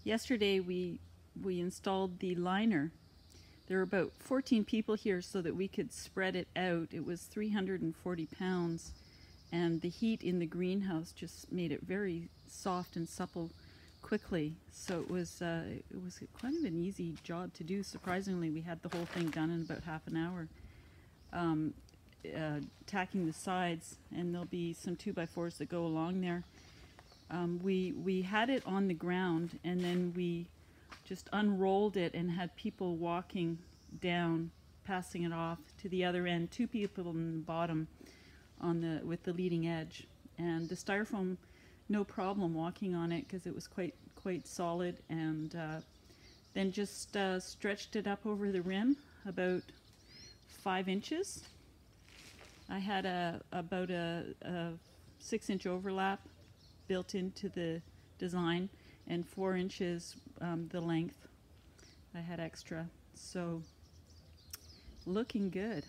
Yesterday we installed the liner. There were about 14 people here so that we could spread it out. It was 340 pounds, and the heat in the greenhouse just made it very soft and supple quickly. So it was kind of an easy job to do. Surprisingly, we had the whole thing done in about half an hour. Tacking the sides, and there'll be some 2x4s that go along there. We had it on the ground, and then we just unrolled it and had people walking down, passing it off to the other end. 2 people in the bottom with the leading edge, and the styrofoam, no problem walking on it because it was quite solid. And then just stretched it up over the rim about 5 inches. I had about a 6-inch overlap built into the design, and 4 inches the length I had extra. So looking good.